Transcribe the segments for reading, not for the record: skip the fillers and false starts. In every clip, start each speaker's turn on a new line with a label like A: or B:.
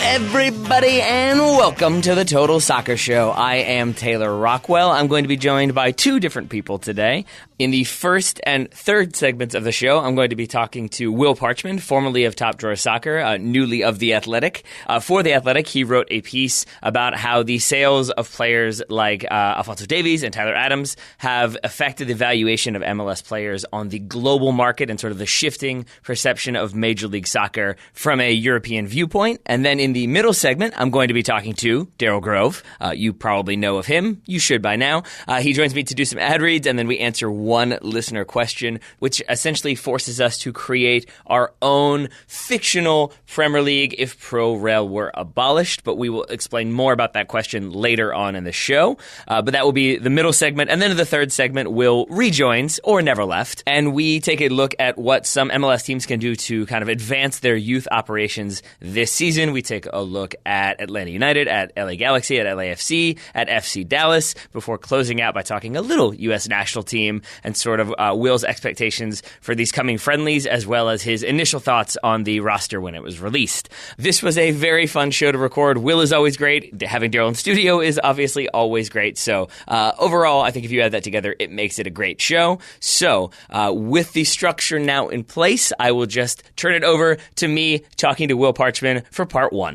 A: everybody, and welcome to the Total Soccer Show. I am Taylor Rockwell. I'm going to be joined by two different people today. In the first and third segments of the show, I'm going to be talking to Will Parchman, formerly of Top Drawer Soccer, newly of The Athletic. For The Athletic, he wrote a piece about how the sales of players like Alphonso Davies and Tyler Adams have affected the valuation of MLS players on the global market and sort of the shifting perception of Major League Soccer from a European viewpoint. And then in the middle segment, I'm going to be talking to Daryl Grove. You probably know of him. You should by now. He joins me to do some ad reads, and then we answer one listener question, which essentially forces us to create our own fictional Premier League if Pro Rel were abolished. But we will explain more about that question later on in the show. But that will be the middle segment. And then in the third segment, Will rejoins, or never left, and we take a look at what some MLS teams can do to kind of advance their youth operations this season. We take a look at Atlanta United, at LA Galaxy, at LAFC, at FC Dallas, before closing out by talking a little U.S. national team and sort of Will's expectations for these coming friendlies, as well as his initial thoughts on the roster when it was released. This was a very fun show to record. Will is always great. Having Daryl in studio is obviously always great. So overall, I think if you add that together, it makes it a great show. So with the structure now in place, I will just turn it over to me talking to Will Parchman for part one.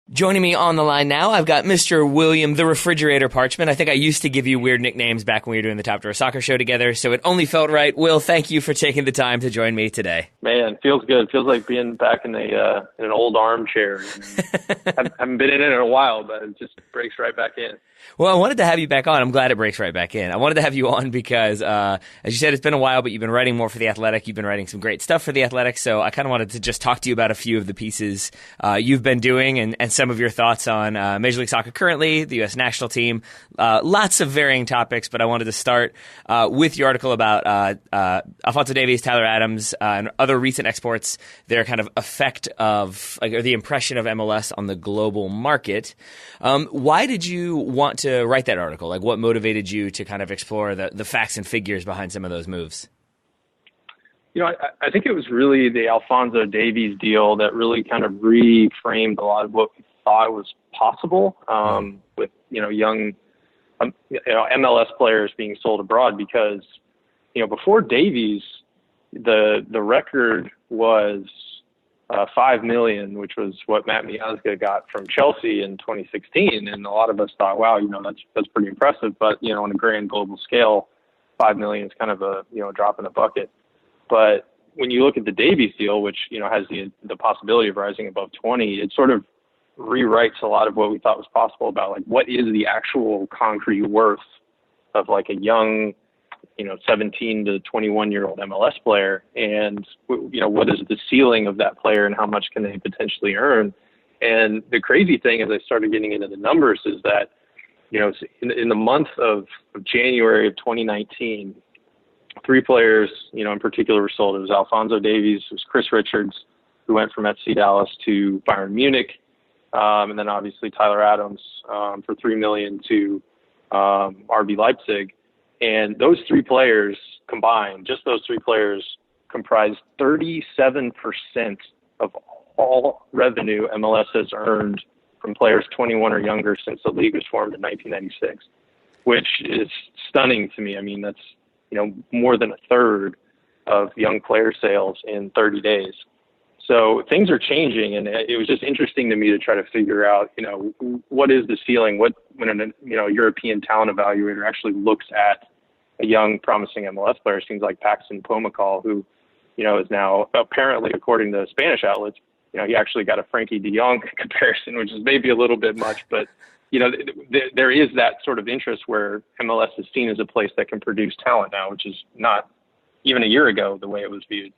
A: Joining me on the line now, I've got Mr. William the Refrigerator Parchman. I think I used to give you weird nicknames back when we were doing the Top Drawer Soccer Show together, so it only felt right. Will, thank you for taking the time to join me today.
B: Man, feels good. Feels like being back in an old armchair. Haven't been in it in a while, but it just breaks right back in.
A: Well, I wanted to have you back on. I'm glad it breaks right back in. I wanted to have you on because, as you said, it's been a while, but you've been writing more for The Athletic. You've been writing some great stuff for The Athletic, so I kind of wanted to just talk to you about a few of the pieces you've been doing and some of your thoughts on Major League Soccer currently, the U.S. national team. Lots of varying topics, but I wanted to start with your article about Alphonso Davies, Tyler Adams, and other recent exports, their kind of effect of, or the impression of MLS on the global market. Why did you want to write that article? Like, what motivated you to kind of explore the facts and figures behind some of those moves?
B: You know, I think it was really the Alphonso Davies deal that really kind of reframed a lot of what we thought was possible with, young MLS players being sold abroad, because, before Davies, the record was $5 million, which was what Matt Miazga got from Chelsea in 2016. And a lot of us thought, wow, that's pretty impressive. But, on a grand global scale, $5 million is kind of a, drop in the bucket. But when you look at the Davies deal, which, has the possibility of rising above 20, it sort of rewrites a lot of what we thought was possible about, like, what is the actual concrete worth of, like, a young, 17 to 21-year-old MLS player, and, what is the ceiling of that player and how much can they potentially earn. And the crazy thing as I started getting into the numbers is that, in the month of January of 2019, three players, in particular were sold. It was Alphonso Davies, it was Chris Richards, who went from FC Dallas to Bayern Munich, and then obviously Tyler Adams for $3 million to RB Leipzig. And those three players combined, just those three players, comprised 37% of all revenue MLS has earned from players 21 or younger since the league was formed in 1996, which is stunning to me. I mean, that's, more than a third of young player sales in 30 days. So things are changing, and it was just interesting to me to try to figure out, what is the ceiling? When a European talent evaluator actually looks at a young, promising MLS player, seems like Paxton Pomykal, who, is now apparently, according to Spanish outlets, he actually got a Frankie de Jong comparison, which is maybe a little bit much, but there is that sort of interest where MLS is seen as a place that can produce talent now, which is not even a year ago the way it was viewed.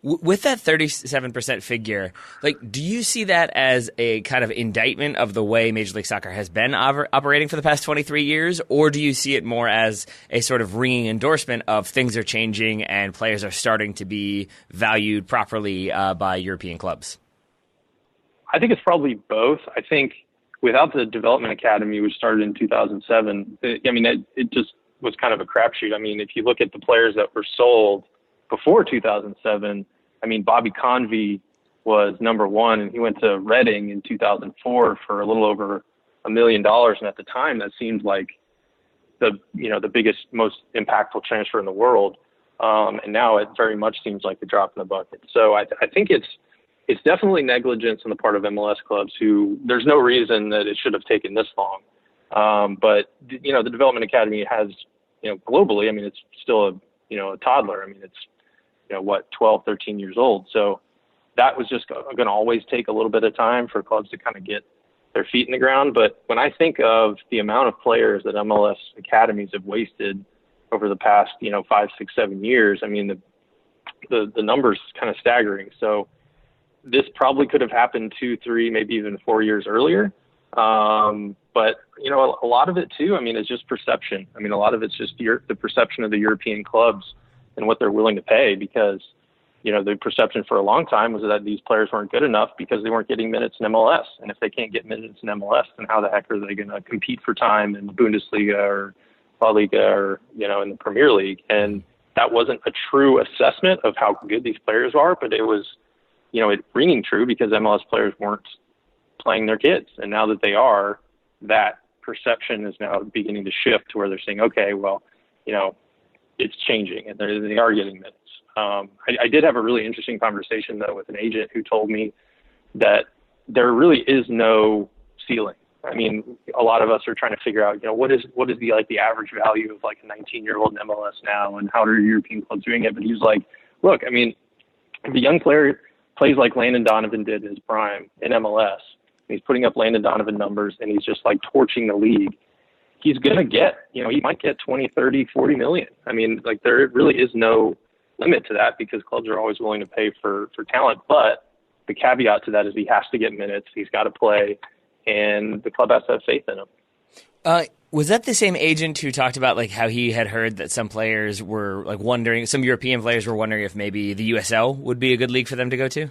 A: With that 37% figure, do you see that as a kind of indictment of the way Major League Soccer has been operating for the past 23 years, or do you see it more as a sort of ringing endorsement of things are changing and players are starting to be valued properly by European clubs?
B: I think it's probably both. I think without the Development Academy, which started in 2007, it just was kind of a crapshoot. I mean, if you look at the players that were sold before 2007, Bobby Convey was number one, and he went to Reading in 2004 for a little over $1 million. And at the time, that seemed like the biggest, most impactful transfer in the world. And now it very much seems like a drop in the bucket. So I think it's definitely negligence on the part of MLS clubs who there's no reason that it should have taken this long. But the Development Academy has, globally, I mean, it's still a toddler. I mean, it's, 12, 13 years old. So that was just going to always take a little bit of time for clubs to kind of get their feet in the ground. But when I think of the amount of players that MLS academies have wasted over the past, 5, 6, 7 years, I mean, the numbers kind of staggering. So this probably could have happened 2, 3, maybe even 4 years earlier. But, a lot of it too, I mean, it's just perception. I mean, a lot of it's just the perception of the European clubs and what they're willing to pay, because, the perception for a long time was that these players weren't good enough because they weren't getting minutes in MLS. And if they can't get minutes in MLS, then how the heck are they going to compete for time in the Bundesliga or La Liga or, in the Premier League? And that wasn't a true assessment of how good these players are, but it was, it ringing true because MLS players weren't playing their kids. And now that they are, that perception is now beginning to shift to where they're saying, okay, well, it's changing and they are getting minutes. I did have a really interesting conversation though with an agent who told me that there really is no ceiling. I mean, a lot of us are trying to figure out, what is the average value of like a 19-year-old in MLS now, and how are European clubs doing it? But he was like, look, I mean, if a young player plays like Landon Donovan did in his prime in MLS, he's putting up Landon Donovan numbers and he's just like torching the league, he's going to get, he might get 20, 30, 40 million. I mean, like there really is no limit to that because clubs are always willing to pay for talent. But the caveat to that is he has to get minutes. He's got to play, and the club has to have faith in him.
A: Was that the same agent who talked about like how he had heard that some players were like wondering, some European players were wondering if maybe the USL would be a good league for them to go to?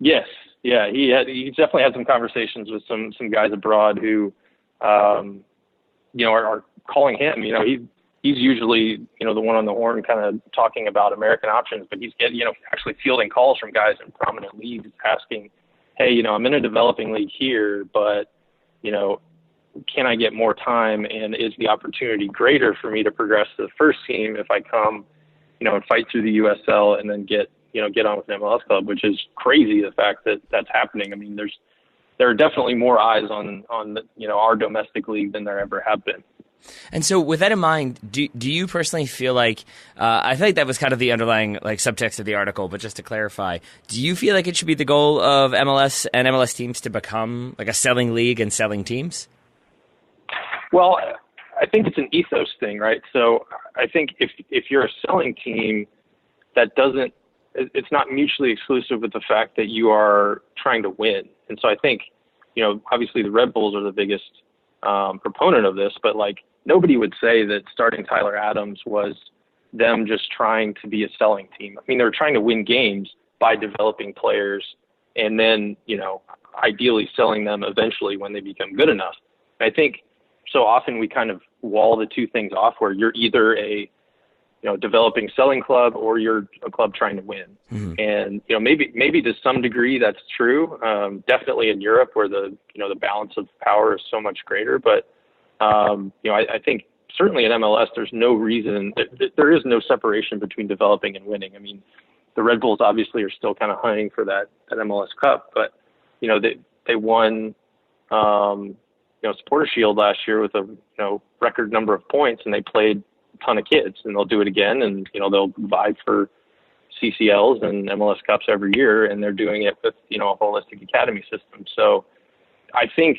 B: Yes. Yeah. He definitely had some conversations with some guys abroad who, are calling him, he's usually, the one on the horn kind of talking about American options, but he's getting, actually fielding calls from guys in prominent leagues asking, hey, I'm in a developing league here, but, can I get more time, and is the opportunity greater for me to progress to the first team if I come, and fight through the USL and then get on with an MLS club, which is crazy, the fact that that's happening. I mean, there are definitely more eyes on our domestic league than there ever have been.
A: And so with that in mind, do you personally feel like, I feel like that was kind of the underlying like subtext of the article, but just to clarify, do you feel like it should be the goal of MLS and MLS teams to become like a selling league and selling teams?
B: Well, I think it's an ethos thing, right? So I think if you're a selling team, it's not mutually exclusive with the fact that you are trying to win. And so I think, obviously the Red Bulls are the biggest proponent of this, but like nobody would say that starting Tyler Adams was them just trying to be a selling team. I mean, they were trying to win games by developing players and then, ideally selling them eventually when they become good enough. And I think so often we kind of wall the two things off where you're either a developing selling club or you're a club trying to win. Mm-hmm. And, maybe to some degree that's true. Definitely in Europe where the balance of power is so much greater. But, I think certainly in MLS, there's no reason, there is no separation between developing and winning. I mean, the Red Bulls obviously are still kind of hunting for that MLS Cup, but, they won, Supporter Shield last year with a, record number of points, and they played ton of kids, and they'll do it again, and they'll vie for CCLs and MLS Cups every year, and they're doing it with a holistic academy system. So I think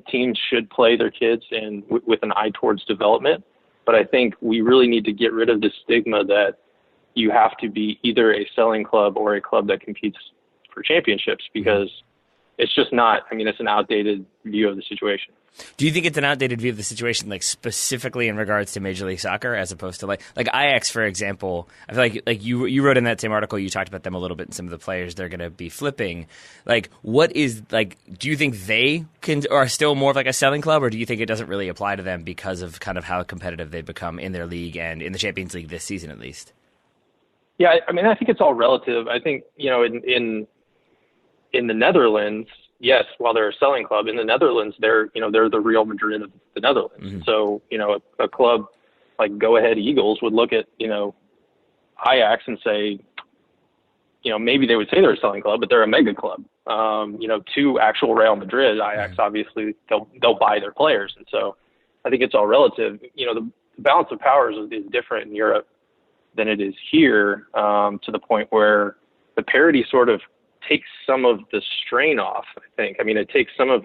B: teams should play their kids and with an eye towards development, but I think we really need to get rid of the stigma that you have to be either a selling club or a club that competes for championships, because it's just not. I mean, it's an outdated view of the situation.
A: Do you think it's an outdated view of the situation, like specifically in regards to Major League Soccer, as opposed to like Ajax, for example? I feel like you wrote in that same article, you talked about them a little bit and some of the players they're going to be flipping. Like, what is like? Do you think they are still more of like a selling club, or do you think it doesn't really apply to them because of kind of how competitive they've become in their league and in the Champions League this season, at least?
B: Yeah, I mean, I think it's all relative. I think, in the Netherlands, yes, while they're a selling club, in the Netherlands, they're the Real Madrid of the Netherlands.
A: Mm-hmm.
B: So, a club like Go Ahead Eagles would look at, Ajax and say, maybe they would say they're a selling club, but they're a mega club. To actual Real Madrid, Ajax, obviously they'll buy their players. And so I think it's all relative. The balance of powers is different in Europe than it is here, to the point where the parity sort of takes some of the strain off, I think. I mean, it takes some of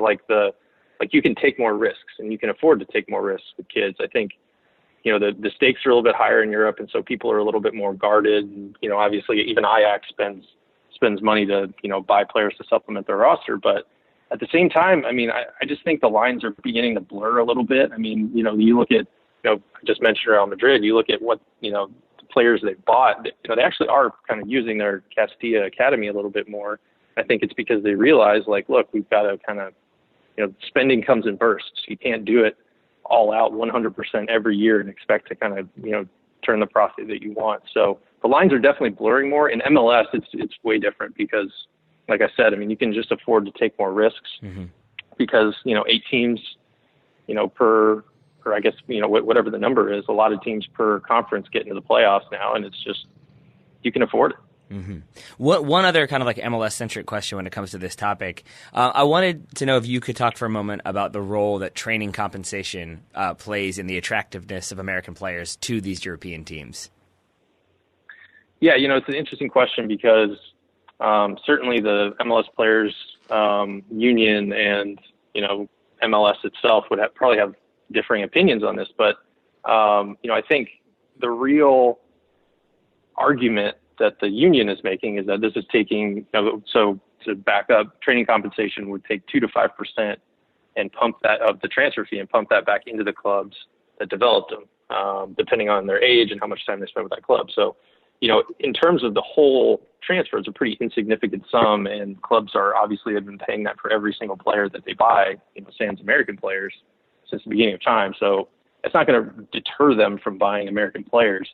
B: you can take more risks and you can afford to take more risks with kids. I think, the stakes are a little bit higher in Europe, and so people are a little bit more guarded. And, obviously even Ajax spends money to, buy players to supplement their roster. But at the same time, I mean, I just think the lines are beginning to blur a little bit. I mean, you look at, I just mentioned Real Madrid, you look at what, the players they've bought, they actually are kind of using their Castilla Academy a little bit more. I think it's because they realize, look, we've got to kind of, spending comes in bursts. You can't do it all out 100% every year and expect to kind of, turn the profit that you want. So the lines are definitely blurring more. In MLS, it's way different because, like I said, I mean, you can just afford to take more risks because, 8 teams, per I guess, whatever the number is, a lot of teams per conference get into the playoffs now, and it's just, you can afford it.
A: Mm-hmm. One other kind of like MLS-centric question when it comes to this topic. I wanted to know if you could talk for a moment about the role that training compensation plays in the attractiveness of American players to these European teams.
B: Yeah, it's an interesting question because certainly the MLS Players Union and, MLS itself would probably have differing opinions on this. But, I think the real argument that the union is making is that this is taking, so to back up, training compensation would take 2 to 5% and pump that of the transfer fee and pump that back into the clubs that developed them, depending on their age and how much time they spend with that club. So, in terms of the whole transfer, it's a pretty insignificant sum, and clubs are obviously have been paying that for every single player that they buy, sans American players since the beginning of time. So it's not going to deter them from buying American players.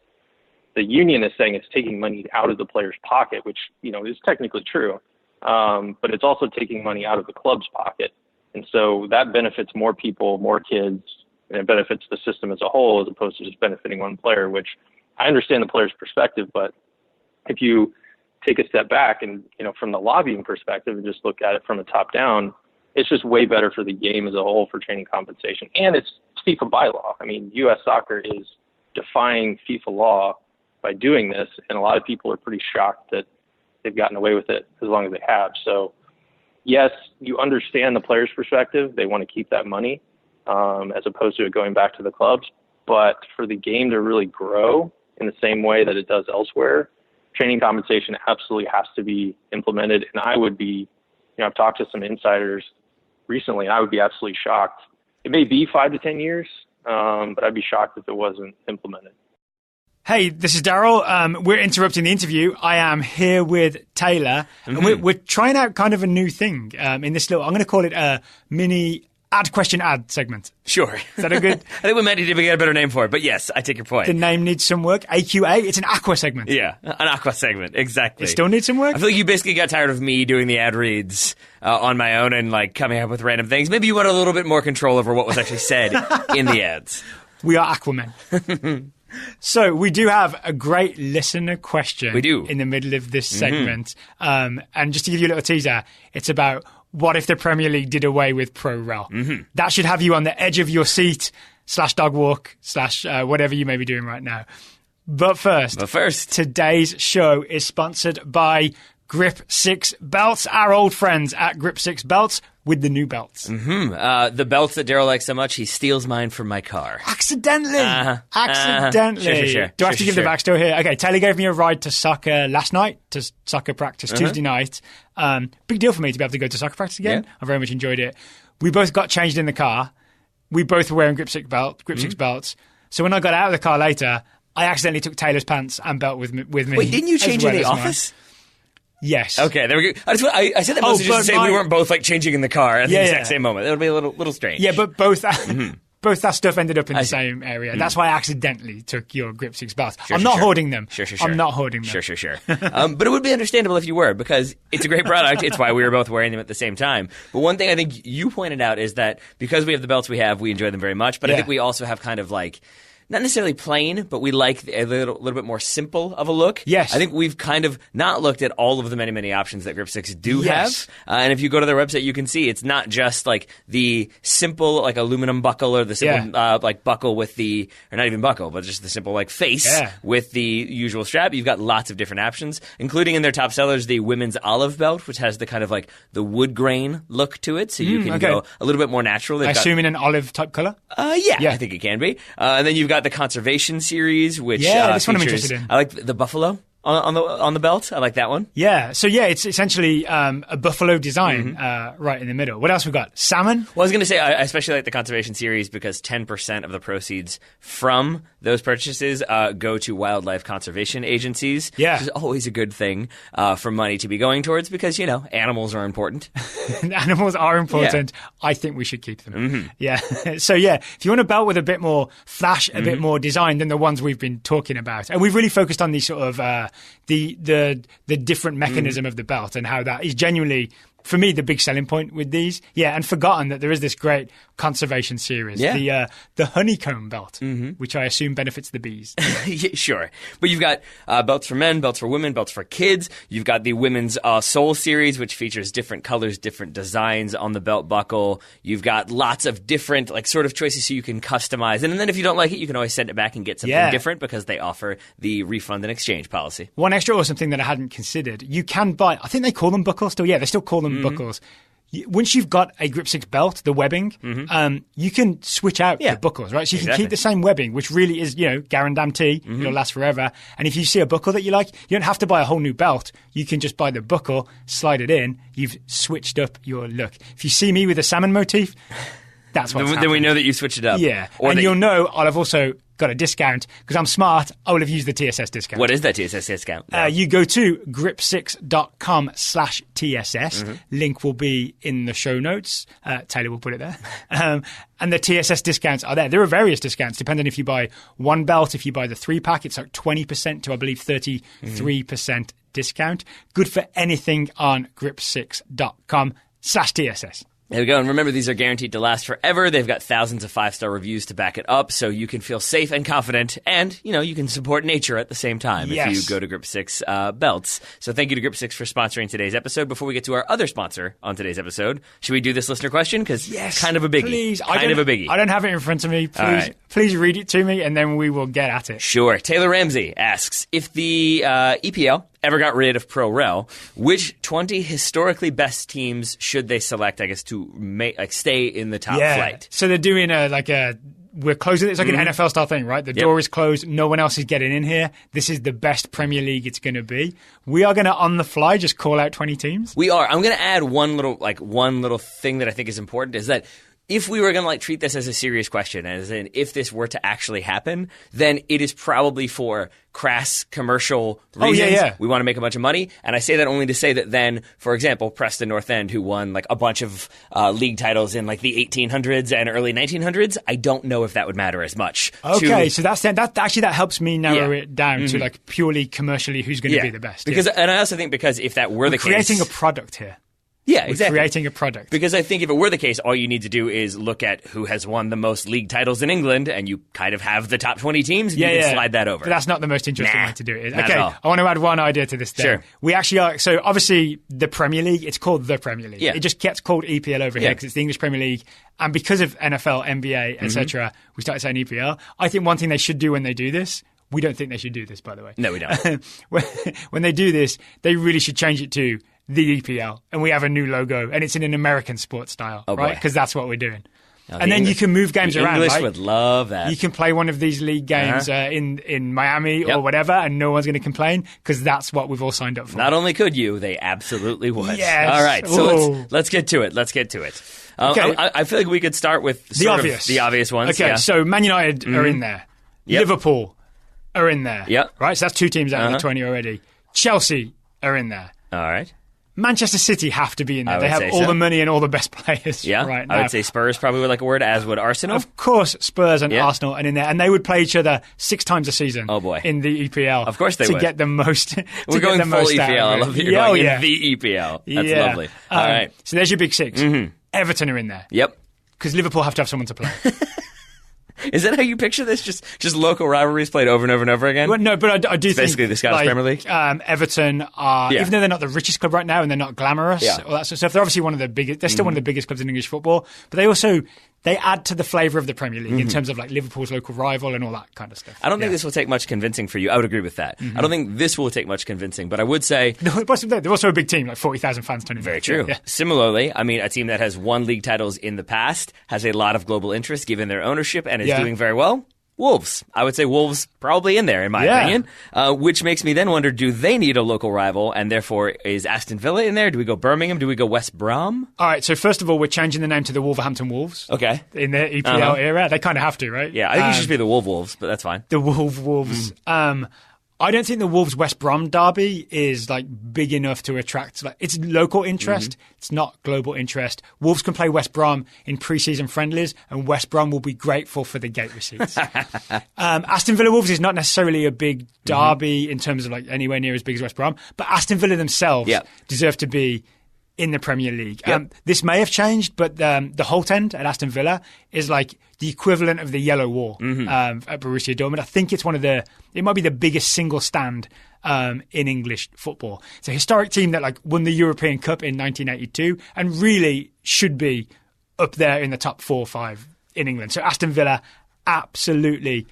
B: The union is saying it's taking money out of the player's pocket, which, is technically true. But it's also taking money out of the club's pocket. And so that benefits more people, more kids, and it benefits the system as a whole, as opposed to just benefiting one player, which I understand the player's perspective. But if you take a step back and, from the lobbying perspective and just look at it from the top down, it's just way better for the game as a whole for training compensation. And it's FIFA bylaw. I mean, U.S. soccer is defying FIFA law by doing this, and a lot of people are pretty shocked that they've gotten away with it as long as they have. So, yes, you understand the player's perspective. They want to keep that money as opposed to it going back to the clubs. But for the game to really grow in the same way that it does elsewhere, training compensation absolutely has to be implemented. And I would be, I've talked to some insiders recently, and I would be absolutely shocked. It may be 5 to 10 years, but I'd be shocked if it wasn't implemented.
C: Hey, this is Daryl. We're interrupting the interview. I am here with Taylor, and we're trying out kind of a new thing in this little, I'm going to call it a mini ad segment.
A: Sure.
C: Is that a good?
A: I think we might need to get a better name for it, but yes, I take your point.
C: The name needs some work. AQA, it's an aqua segment.
A: Yeah, an aqua segment, exactly.
C: It still needs some work?
A: I feel like you basically got tired of me doing the ad reads on my own and coming up with random things. Maybe you want a little bit more control over what was actually said in the ads.
C: We are Aquamen. So we do have a great listener question.
A: We do.
C: In the middle of this segment. And just to give you a little teaser, it's about what if the Premier League did away with Pro Rel? That should have you on the edge of your seat / dog walk / whatever you may be doing right now. But first, today's show is sponsored by Grip 6 Belts, our old friends at Grip 6 Belts with the new belts.
A: The belts that Daryl likes so much, he steals mine from my car.
C: Accidentally. Accidentally.
A: Sure.
C: Do I have to give the backstory here? Okay, Taylor gave me a ride to soccer last night, to soccer practice Tuesday night. Big deal for me to be able to go to soccer practice again. Yeah. I very much enjoyed it. We both got changed in the car. We both were wearing Grip 6 belts. So when I got out of the car later, I accidentally took Taylor's pants and belt with me.
A: Wait, didn't you change in the office?
C: Yes.
A: Okay, there we go. I said that mostly just to say we weren't both changing in the car at the exact same moment. It would be a little strange.
C: Yeah, but both both that stuff ended up in the same area. That's why I accidentally took your Grip 6 belts. I'm not hoarding them.
A: Sure.
C: I'm not hoarding them.
A: Sure. But it would be understandable if you were, because it's a great product. It's why we were both wearing them at the same time. But one thing I think you pointed out is that because we have the belts we have, we enjoy them very much. But I think we also have kind of like, not necessarily plain, but we like a little bit more simple of a look.
C: Yes.
A: I think we've kind of not looked at all of the many, many options that Grip 6 do have. And if you go to their website, you can see it's not just like the simple like aluminum buckle or the simple like buckle with the, or not even buckle, but just the simple like face with the usual strap. You've got lots of different options, including in their top sellers, the women's olive belt, which has the kind of like the wood grain look to it. So you can go a little bit more natural.
C: I assume in an olive type color?
A: Yeah, I think it can be. And then you've got the Conservation series, which
C: this one I'm interested in.
A: I like the buffalo on the belt. I like that one.
C: Yeah. So it's essentially a buffalo design right in the middle. What else we got? Salmon.
A: Well, I was going to say I especially like the Conservation series because 10% of the proceeds from those purchases go to wildlife conservation agencies.
C: Yeah.
A: Which is always a good thing for money to be going towards because animals are important.
C: Animals are important. Yeah. I think we should keep them. Yeah. So if you want a belt with a bit more flash, a bit more design than the ones we've been talking about, and we've really focused on these sort of the different mechanism of the belt and how that is genuinely, for me, the big selling point with these. Yeah, and forgotten that there is this great Conservation series, the honeycomb belt, which I assume benefits the bees.
A: Sure. But you've got belts for men, belts for women, belts for kids. You've got the women's Soul series, which features different colors, different designs on the belt buckle. You've got lots of different like sort of choices so you can customize. And then if you don't like it, you can always send it back and get something different because they offer the refund and exchange policy.
C: One extra awesome thing that I hadn't considered, you can buy, I think they call them buckles still. Yeah, they still call them buckles. Once you've got a Grip 6 belt, the webbing, you can switch out the buckles, right? So you can keep the same webbing, which really is, guarantee. It'll last forever. And if you see a buckle that you like, you don't have to buy a whole new belt. You can just buy the buckle, slide it in. You've switched up your look. If you see me with a salmon motif, that's what's happening.
A: Then we know that you switched it up.
C: Yeah. And you'll know I'll have also got a discount because I'm smart. I will have used the TSS discount.
A: What is that TSS discount?
C: You go to grip6.com/TSS. Link will be in the show notes. Taylor will put it there. And the TSS discounts are there. There are various discounts depending if you buy one belt. If you buy the 3-pack, it's like 20% to, I believe, 33% discount. Good for anything on grip6.com/TSS.
A: There we go. And remember, these are guaranteed to last forever. They've got thousands of 5-star reviews to back it up, so you can feel safe and confident, and, you can support nature at the same time if you go to Grip 6 belts. So thank you to Grip 6 for sponsoring today's episode. Before we get to our other sponsor on today's episode, should we do this listener question? Because kind of a biggie.
C: Please.
A: Kind of a biggie.
C: I don't have it in front of me. Please read it to me, and then we will get at it.
A: Sure. Taylor Ramsey asks, if the EPL ever got rid of Pro Rel, which 20 historically best teams should they select, I guess, to stay in the top flight?
C: So they're doing we're closing. It's like an NFL style thing, right? The door is closed. No one else is getting in here. This is the best Premier League it's going to be. We are going to, on the fly, just call out 20 teams.
A: We are. I'm going to add one little thing that I think is important is that if we were going to treat this as a serious question, as in if this were to actually happen, then it is probably for crass commercial reasons. We want to make a bunch of money. And I say that only to say that then, for example, Preston North End, who won a bunch of league titles in the 1800s and early 1900s, I don't know if that would matter as much.
C: Okay, so that helps me narrow it down to purely commercially who's going to be the best.
A: And I also think because if that were the case,
C: creating a product here.
A: Yeah, exactly.
C: Creating a product.
A: Because I think if it were the case, all you need to do is look at who has won the most league titles in England, and you kind of have the top 20 teams, and you can slide that over.
C: But that's not the most interesting way to do it.
A: Okay,
C: I want to add one idea to this thing.
A: Sure.
C: We actually are, so obviously the Premier League, it's called the Premier League.
A: Yeah.
C: It just gets called EPL over here because it's the English Premier League. And because of NFL, NBA, etc., we started saying EPL. I think one thing they should do when they do this, we don't think they should do this, by the way.
A: No, we don't.
C: When they do this, they really should change it to the EPL, and we have a new logo, and it's in an American sports style, right? Because that's what we're doing. And then you can move games around.
A: English would love that.
C: You can play one of these league games in Miami or whatever, and no one's going to complain because that's what we've all signed up for.
A: Not only could you, they absolutely would.
C: Yes.
A: All right, so let's get to it. Okay. I feel like we could start with the obvious ones.
C: Okay, so Man United are in there. Liverpool are in there.
A: Yep.
C: Right, so that's 2 teams out of the 20 already. Chelsea are in there.
A: All right.
C: Manchester City have to be in there.
A: I
C: They
A: would
C: have
A: say
C: all
A: so.
C: the money and all the best players
A: Yeah,
C: right now.
A: I would say Spurs probably would like a word, as would Arsenal.
C: Of course, Spurs and Arsenal are in there, and they would play each other 6 times a season.
A: Oh, boy.
C: In the EPL.
A: Of course they
C: to
A: would.
C: get the most.
A: We're going full EPL. I love that you're going in the EPL. That's lovely. All right.
C: So there's your big 6. Everton are in there.
A: Yep.
C: Because Liverpool have to have someone to play.
A: Is that how you picture this? Just local rivalries played over and over and over again?
C: Well, no, but I do think
A: basically the Scottish Premier League.
C: Everton are, even though they're not the richest club right now and they're not glamorous, all that sort of stuff, they're obviously one of the biggest. They're still one of the biggest clubs in English football. But they add to the flavour of the Premier League in terms of like Liverpool's local rival and all that kind of stuff.
A: I don't think this will take much convincing for you. I would agree with that. I don't think this will take much convincing, but I would say...
C: They're also a big team, like 40,000 fans turning.
A: Very true. Yeah. Similarly, I mean, a team that has won league titles in the past has a lot of global interest given their ownership and is doing very well. Wolves. I would say Wolves probably in there, in my opinion. Which makes me then wonder, do they need a local rival? And therefore, is Aston Villa in there? Do we go Birmingham? Do we go West Brom?
C: All right, so first of all, we're changing the name to the Wolverhampton Wolves.
A: Okay.
C: In the EPL era. They kind of have to, right?
A: Yeah, I think it should just be the Wolves, but that's fine.
C: The Wolves. I don't think the Wolves West Brom derby is like big enough to attract. Like, it's local interest. It's not global interest. Wolves can play West Brom in pre-season friendlies, and West Brom will be grateful for the gate receipts. Aston Villa Wolves is not necessarily a big derby in terms of like anywhere near as big as West Brom, but Aston Villa themselves deserve to be in the Premier League. This may have changed, but the Holt End at Aston Villa is like the equivalent of the Yellow Wall at Borussia Dortmund. I think it's it might be the biggest single stand in English football. It's a historic team that like won the European Cup in 1982 and really should be up there in the top 4 or 5 in England. So Aston Villa absolutely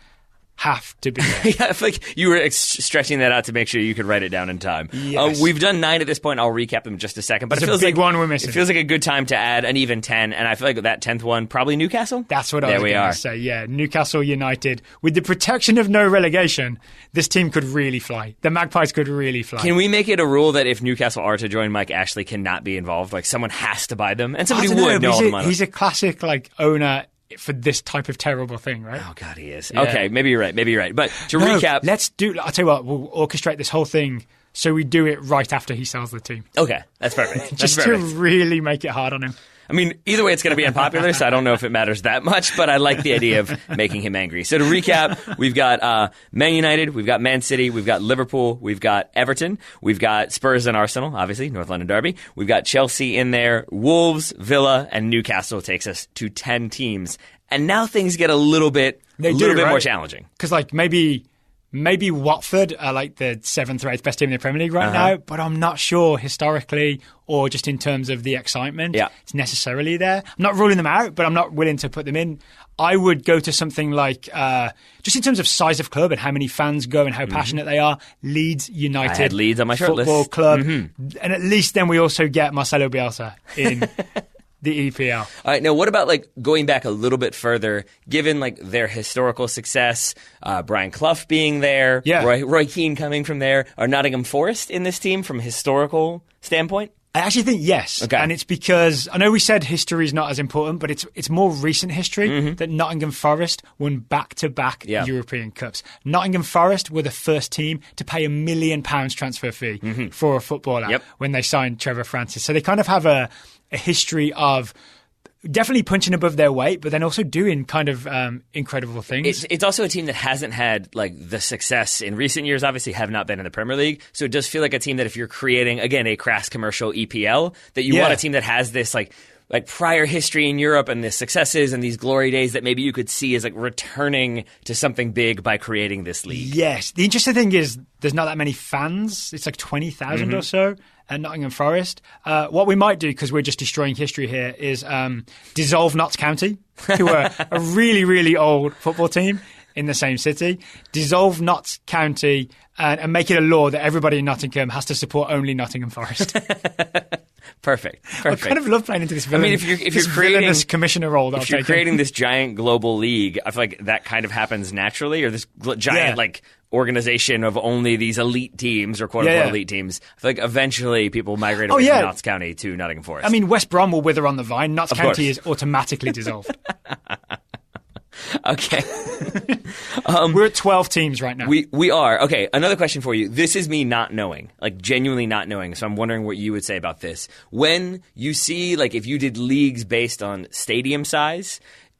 C: have to be there.
A: Yeah, I feel like you were stretching that out to make sure you could write it down in time.
C: Yes.
A: We've done 9 at this point. I'll recap them in just a second. But
C: There's
A: it feels
C: a big
A: like
C: one we're missing.
A: It feels like a good time to add an even 10, and I feel like that 10th one, probably Newcastle?
C: That's what I was going to say, yeah. Newcastle United. With the protection of no relegation, this team could really fly. The Magpies could really fly.
A: Can we make it a rule that if Newcastle are to join, Mike Ashley cannot be involved? Like, someone has to buy them, and somebody would know all the money.
C: He's a classic, like, owner for this type of terrible thing, right?
A: Oh, God, he is.
C: Yeah.
A: Okay, maybe you're right. But to recap...
C: I'll tell you what, we'll orchestrate this whole thing so we do it right after he sells the team.
A: Okay, that's perfect.
C: Just to really make it hard on him.
A: I mean, either way, it's going to be unpopular, so I don't know if it matters that much, but I like the idea of making him angry. So to recap, we've got Man United, we've got Man City, we've got Liverpool, we've got Everton, we've got Spurs and Arsenal, obviously, North London derby. We've got Chelsea in there, Wolves, Villa, and Newcastle takes us to 10 teams. And now things get a little bit more challenging.
C: Because like maybe Watford are like the 7th or 8th best team in the Premier League right now, but I'm not sure historically or just in terms of the excitement it's necessarily there. I'm not ruling them out, but I'm not willing to put them in. I would go to something like, just in terms of size of club and how many fans go and how passionate they are, Leeds United.
A: I had Leeds on my short
C: football
A: list.
C: Club. And at least then we also get Marcelo Bielsa in the EPL.
A: All right, now what about like going back a little bit further, given like their historical success, Brian Clough being there, Roy Keane coming from there, are Nottingham Forest in this team from a historical standpoint?
C: I actually think yes.
A: Okay.
C: And it's because, I know we said history is not as important, but it's more recent history that Nottingham Forest won back-to-back European Cups. Nottingham Forest were the first team to pay £1 million transfer fee for a footballer when they signed Trevor Francis. So they kind of have a history of definitely punching above their weight, but then also doing kind of incredible things.
A: It's also a team that hasn't had like the success in recent years, obviously have not been in the Premier League. So it does feel like a team that if you're creating, again, a crass commercial EPL, that you want a team that has this like prior history in Europe and the successes and these glory days that maybe you could see as like returning to something big by creating this league.
C: Yes. The interesting thing is there's not that many fans. It's like 20,000 or so at Nottingham Forest. What we might do, because we're just destroying history here, is dissolve Notts County, who are a really, really old football team in the same city. Dissolve Notts County and make it a law that everybody in Nottingham has to support only Nottingham Forest.
A: Perfect.
C: I kind of love playing into this villain.
A: I mean, if you're creating
C: this commissioner role,
A: if you're creating this giant global league, I feel like that kind of happens naturally, or this giant like organization of only these elite teams or quote unquote elite teams. I feel like eventually people migrate away from Notts County to Nottingham Forest.
C: I mean, West Brom will wither on the vine. Notts County is automatically dissolved.
A: Okay.
C: We're at 12 teams right now.
A: We are. Okay, another question for you. This is me not knowing, like genuinely not knowing, so I'm wondering what you would say about this. When you see, like if you did leagues based on stadium size,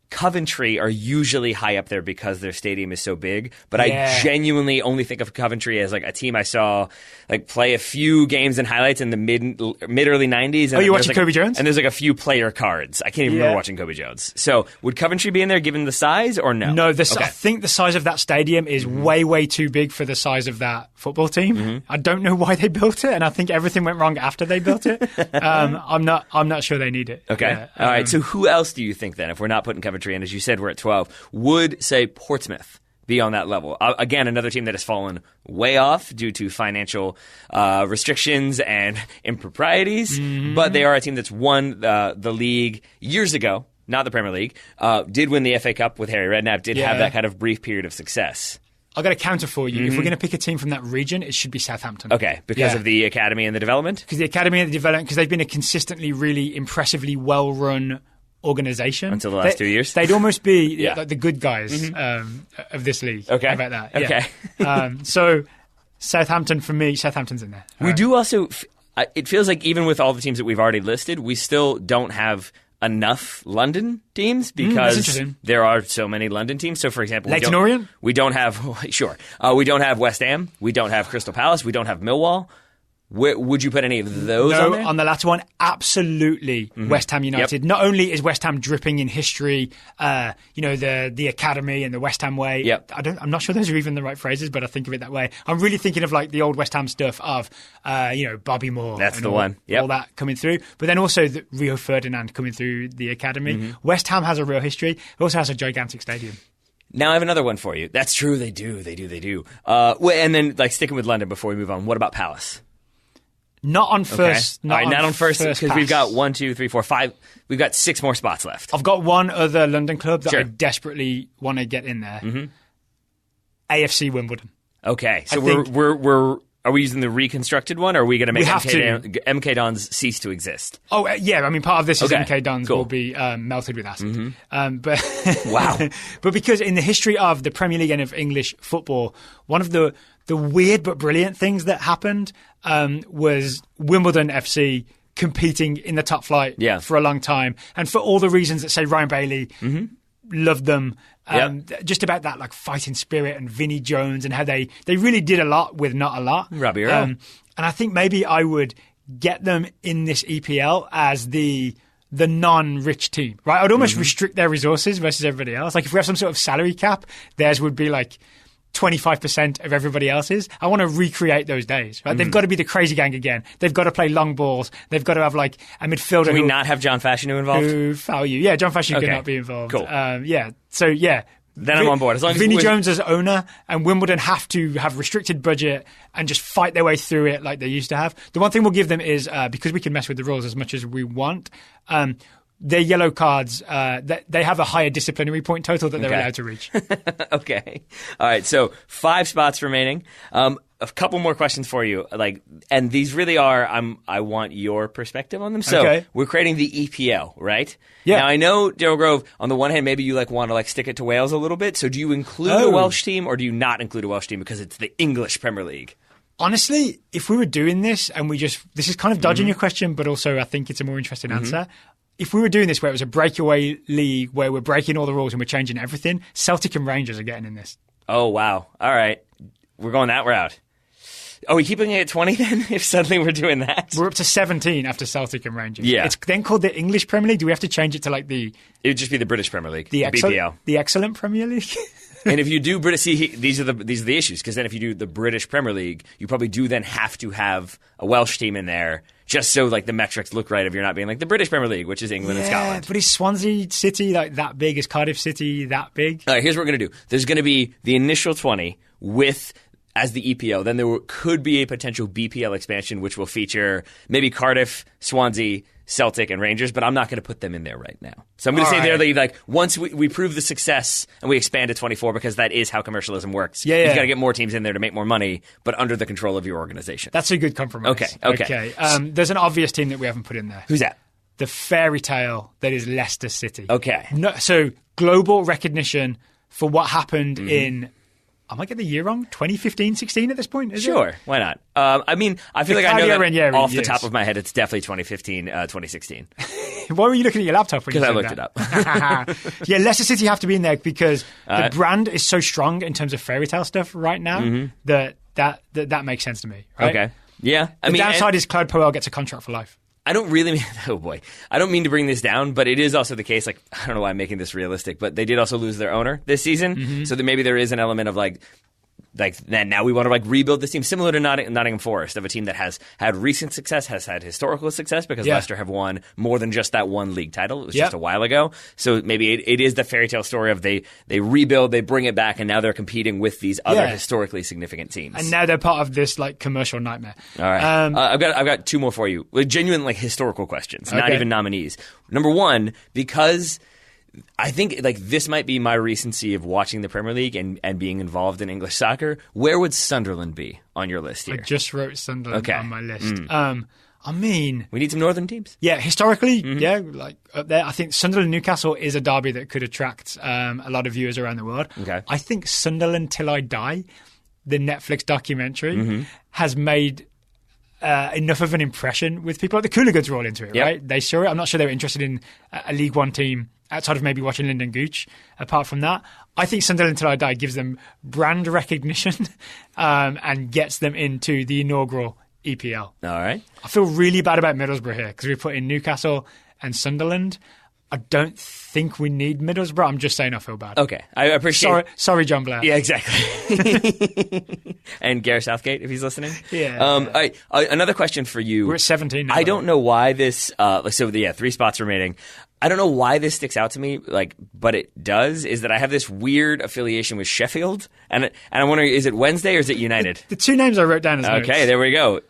A: Coventry are usually high up there because their stadium is so big, but I genuinely only think of Coventry as like a team I saw like play a few games and highlights in the mid early 90s. And
C: you watching Kobe Jones?
A: And there's like a few player cards. I can't even remember watching Kobe Jones. So would Coventry be in there given the size or no?
C: No, I think the size of that stadium is way, way too big for the size of that football team. I don't know why they built it, and I think everything went wrong after they built it. I'm not sure they need it.
A: Okay.
C: Yeah,
A: all right. So who else do you think then, if we're not putting Coventry in, as you said, we're at 12, would, say, Portsmouth be on that level? Again, another team that has fallen way off due to financial restrictions and improprieties, but they are a team that's won the league years ago, not the Premier League, did win the FA Cup with Harry Redknapp, did have that kind of brief period of success.
C: I've got a counter for you. If we're going to pick a team from that region, it should be Southampton.
A: Okay, because of the academy and the development?
C: Because the academy and the development, because they've been a consistently, really impressively well-run organization.
A: Until the last 2 years?
C: They'd almost be like the good guys of this league.
A: Okay.
C: How about that?
A: Okay.
C: Yeah. So Southampton, for me, Southampton's in there.
A: We do also, it feels like even with all the teams that we've already listed, we still don't have enough London teams because there are so many London teams. So, for example,
C: Leyton Orient?
A: We don't have, we don't have West Ham, we don't have Crystal Palace, we don't have Millwall. Would you put any of those on there?
C: On the latter one, absolutely West Ham United. Yep. Not only is West Ham dripping in history, the academy and the West Ham way.
A: Yep.
C: I'm not sure those are even the right phrases, but I think of it that way. I'm really thinking of like the old West Ham stuff of, Bobby Moore.
A: That's the one. Yep.
C: All that coming through. But then also the Rio Ferdinand coming through the academy. West Ham has a real history. It also has a gigantic stadium.
A: Now I have another one for you. That's true. They do. And then like sticking with London before we move on, what about Palace?
C: Not on first.
A: Okay. Not on first because we've got 1, 2, 3, 4, 5. We've got 6 more spots left.
C: I've got one other London club that I desperately want to get in there. AFC Wimbledon.
A: Okay, so are we using the reconstructed one, or are we going to make MK Dons cease to exist?
C: Oh yeah, I mean part of this is MK Dons will be melted with acid. But
A: wow.
C: But because in the history of the Premier League and of English football, one of the weird but brilliant things that happened was Wimbledon FC competing in the top flight for a long time, and for all the reasons that say Ryan Bailey loved them. Just about that like fighting spirit and Vinnie Jones and how they really did a lot with not a lot.
A: Robbie Earl.
C: And I think maybe I would get them in this EPL as the non-rich team, right? I'd almost restrict their resources versus everybody else. Like if we have some sort of salary cap, theirs would be like 25% of everybody else's. I want to recreate those days. Right? They've got to be the crazy gang again. They've got to play long balls. They've got to have like a midfielder.
A: Can we not have John Fashanu involved?
C: Who foul you? Yeah, John Fashanu could not be involved.
A: Cool.
C: Then
A: I'm on board. As long as
C: Vinnie Jones as owner and Wimbledon have to have restricted budget and just fight their way through it like they used to have. The one thing we'll give them is because we can mess with the rules as much as we want. Their yellow cards, they have a higher disciplinary point total that they're allowed to reach.
A: Okay. All right. So 5 spots remaining. A couple more questions for you. And these really are, I want your perspective on them. So we're creating the EPL, right?
C: Yeah.
A: Now I know, Daryl Grove, on the one hand, maybe you want to stick it to Wales a little bit. So do you include a Welsh team or do you not include a Welsh team because it's the English Premier League?
C: Honestly, if we were doing this and this is kind of dodging your question, but also I think it's a more interesting answer. If we were doing this where it was a breakaway league where we're breaking all the rules and we're changing everything, Celtic and Rangers are getting in this.
A: Oh, wow. All right. We're going that route. Are we keeping it at 20 then, if suddenly we're doing that?
C: We're up to 17 after Celtic and Rangers.
A: Yeah.
C: It's then called the English Premier League. Do we have to change it to
A: It would just be the British Premier League, the
C: BPL. The excellent Premier League?
A: And if you do these are the issues, because then if you do the British Premier League, you probably do then have to have a Welsh team in there, just so the metrics look right if you're not being the British Premier League, which is England and Scotland.
C: But is Swansea City that big? Is Cardiff City that big?
A: All right, here's what we're going to do. There's going to be the initial 20 as the EPL. Then there could be a potential BPL expansion, which will feature maybe Cardiff, Swansea, Celtic, and Rangers, but I'm not going to put them in there right now. So I'm going to say they're once we prove the success and we expand to 24, because that is how commercialism works. You've got to get more teams in there to make more money, but under the control of your organization.
C: That's a good compromise.
A: Okay.
C: There's an obvious team that we haven't put in there.
A: Who's that?
C: The fairy tale that is Leicester City.
A: Okay.
C: So global recognition, for what happened in, I might get the year wrong, 2015-16 at this point, is
A: Sure,
C: it?
A: why not? I mean, I feel like I know that
C: Ranieri
A: off the
C: years.
A: top of my head, it's definitely 2015, 2016.
C: Why were you looking at your laptop when you said
A: Because I looked
C: that?
A: it up.
C: Yeah, Leicester City have to be in there because the brand is so strong in terms of fairy tale stuff right now that makes sense to me. Right?
A: Okay. Yeah.
C: The downside is Claude Puel gets a contract for life.
A: I don't really mean, oh boy, I don't mean to bring this down, but it is also the case, like, I don't know why I'm making this realistic, but they did also lose their owner this season. So that maybe there is an element of like then now we want to like rebuild this team, similar to Nottingham Forest, of a team that has had recent success, has had historical success, because Leicester have won more than just that one league title. It was just a while ago. So maybe it is the fairy tale story of they rebuild, they bring it back, and now they're competing with these other historically significant teams.
C: And now they're part of this like commercial nightmare.
A: All right. I've got two more for you. Like, genuine like historical questions, not even nominees. Number one, because I think like this might be my recency of watching the Premier League and being involved in English soccer. Where would Sunderland be on your list here?
C: I just wrote Sunderland on my list. I mean,
A: we need some northern teams.
C: Yeah, historically, like up there. I think Sunderland Newcastle is a derby that could attract a lot of viewers around the world.
A: Okay.
C: I think Sunderland Till I Die, the Netflix documentary, has made enough of an impression with people. Like the Cooligans were all into it, right? They saw it. I'm not sure they were interested in a League One team outside of maybe watching Lyndon Gooch. Apart from that, I think Sunderland Till I Die gives them brand recognition and gets them into the inaugural EPL.
A: All right.
C: I feel really bad about Middlesbrough here because we put in Newcastle and Sunderland. I don't think we need Middlesbrough. I'm just saying I feel bad.
A: Okay. I appreciate
C: Sorry, John Blair.
A: Yeah, exactly. And Gareth Southgate, if he's listening.
C: Yeah.
A: All right. Another question for you.
C: We're at 17 now.
A: I don't know why this, 3 spots remaining. I don't know why this sticks out to me, but it does, is that I have this weird affiliation with Sheffield. And I'm wondering, is it Wednesday or is it United?
C: The two names I wrote down as notes.
A: Okay, there we go.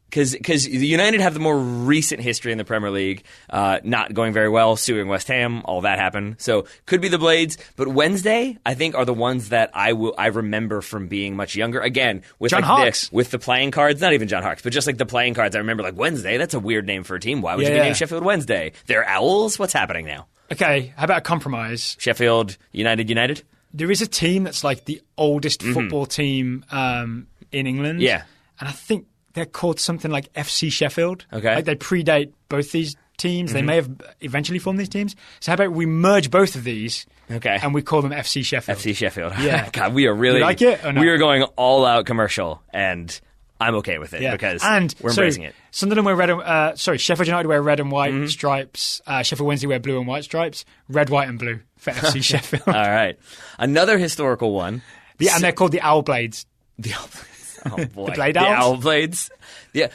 A: Because the United have the more recent history in the Premier League, not going very well, suing West Ham, all that happened. So could be the Blades, but Wednesday I think are the ones that I remember from being much younger. Again, with
C: John Harkes.
A: with the playing cards, not even John Harkes, but just like the playing cards. I remember like Wednesday. That's a weird name for a team. Why would you be named Sheffield Wednesday? They're Owls. What's happening now?
C: Okay, how about a compromise?
A: Sheffield United.
C: There is a team that's like the oldest football team in England.
A: Yeah,
C: and I think they're called something like FC Sheffield.
A: Okay.
C: Like they predate both these teams. They may have eventually formed these teams. So how about we merge both of these and we call them FC Sheffield?
A: FC Sheffield.
C: Yeah.
A: God, we are really...
C: You like it or not?
A: We are going all out commercial, and I'm okay with it because we're embracing it.
C: Sunderland wear Sheffield United wear red and white stripes. Sheffield Wednesday wear blue and white stripes. Red, white and blue for FC Sheffield.
A: All right. Another historical one.
C: And they're called the Owl Blades.
A: The Owl Blades. Oh boy,
C: the Blade Owls?
A: The Owl Blades. Yeah,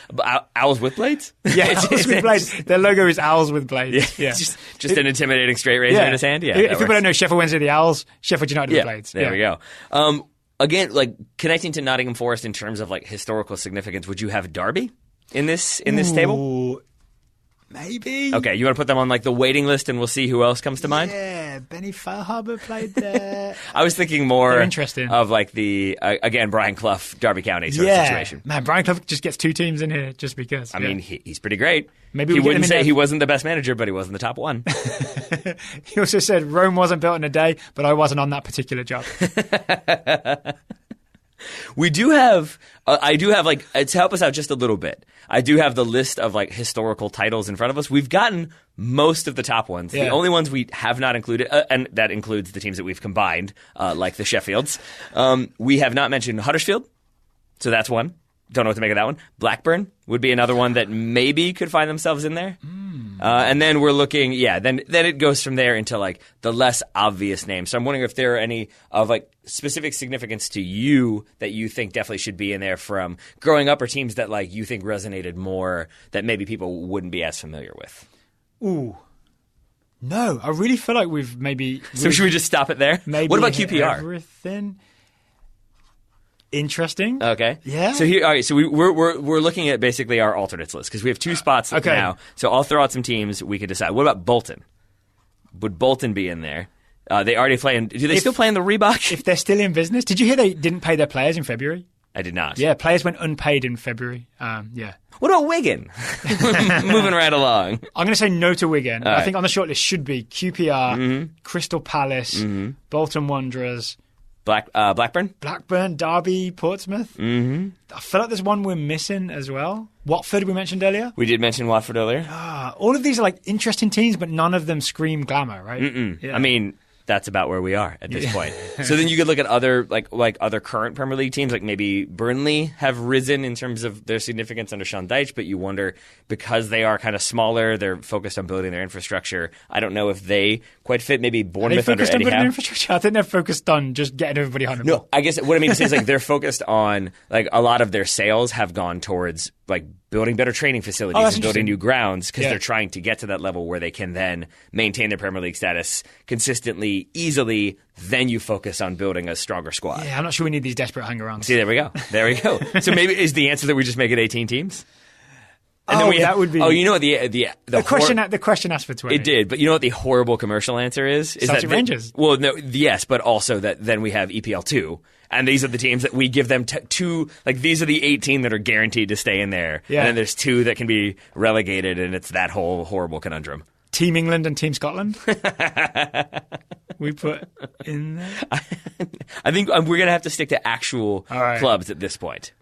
A: owls with blades.
C: Yeah, owls with blades. Their logo is owls with blades. Yeah.
A: just an intimidating straight razor in his hand. Yeah,
C: if people don't know Sheffield Wednesday, the Owls, Sheffield United with blades.
A: There we go. Again, like connecting to Nottingham Forest in terms of like historical significance, would you have Derby in this table?
C: Maybe.
A: Okay, you want to put them on like the waiting list, and we'll see who else comes to mind.
C: Yeah, Benny Feilhaber played there.
A: I was thinking more
C: interesting.
A: of like the again Brian Clough, Derby County sort of situation.
C: Man, Brian Clough just gets two teams in here just because.
A: I mean, he's pretty great.
C: Maybe
A: he wouldn't say he wasn't the best manager, but he wasn't the top one.
C: He also said Rome wasn't built in a day, but I wasn't on that particular job.
A: We do have, I do have like, to help us out just a little bit, I do have the list of like historical titles in front of us. We've gotten most of the top ones. Yeah. The only ones we have not included, and that includes the teams that we've combined, like the Sheffields. We have not mentioned Huddersfield, so that's one. Don't know what to make of that one. Blackburn would be another one that maybe could find themselves in there. And then we're looking, then it goes from there into like the less obvious names. So I'm wondering if there are any of like specific significance to you that you think definitely should be in there from growing up, or teams that like you think resonated more that maybe people wouldn't be as familiar with.
C: Ooh. No, I really feel like we've maybe...
A: So should we just stop it there?
C: Maybe
A: what about QPR?
C: Everything... Interesting.
A: Okay.
C: Yeah.
A: So here, all right. So we're looking at basically our alternates list because we have two spots now. So I'll throw out some teams we could decide. What about Bolton? Would Bolton be in there? They already play in. Do they still play in the Reebok?
C: If they're still in business, did you hear they didn't pay their players in February?
A: I did not.
C: Yeah, players went unpaid in February. Yeah.
A: What about Wigan? Moving right along.
C: I'm going to say no to Wigan.
A: All
C: I
A: right.
C: think on the shortlist should be QPR, Crystal Palace, Bolton Wanderers,
A: Blackburn?
C: Blackburn, Derby, Portsmouth. I feel like there's one we're missing as well. Watford, we mentioned earlier.
A: We did mention Watford earlier.
C: All of these are like interesting teams, but none of them scream glamour, right? Yeah.
A: I mean, that's about where we are at this point. So then you could look at other like other current Premier League teams, like maybe Burnley have risen in terms of their significance under Sean Dyche, but you wonder, because they are kind of smaller, they're focused on building their infrastructure. I don't know if they quite fit. Maybe Bournemouth under
C: focused on
A: Eddie
C: building
A: Howe.
C: infrastructure. I think they're focused on just getting everybody on the ball.
A: No, I guess what I mean to say is like they're focused on like a lot of their sales have gone towards like building better training facilities
C: that's
A: and building
C: interesting.
A: new grounds because
C: Yeah.
A: they're trying to get to that level where they can then maintain their Premier League status consistently, easily. Then you focus on building a stronger squad.
C: Yeah, I'm not sure we need these desperate hang-arounds.
A: See, there we go. There we go. So maybe is the answer that we just make it 18 teams? And
C: that would be.
A: Oh, you know what the
C: question asked for 20.
A: it did, but you know what the horrible commercial answer is? Is
C: Celtic Rangers.
A: Well, no, yes, but also that then we have EPL 2. And these are the teams that we give them two, like these are the 18 that are guaranteed to stay in there.
C: Yeah.
A: And then there's 2 that can be relegated, and it's that whole horrible conundrum.
C: Team England and Team Scotland. We put in there.
A: I think we're going to have to stick to actual
C: All right.
A: clubs at this point.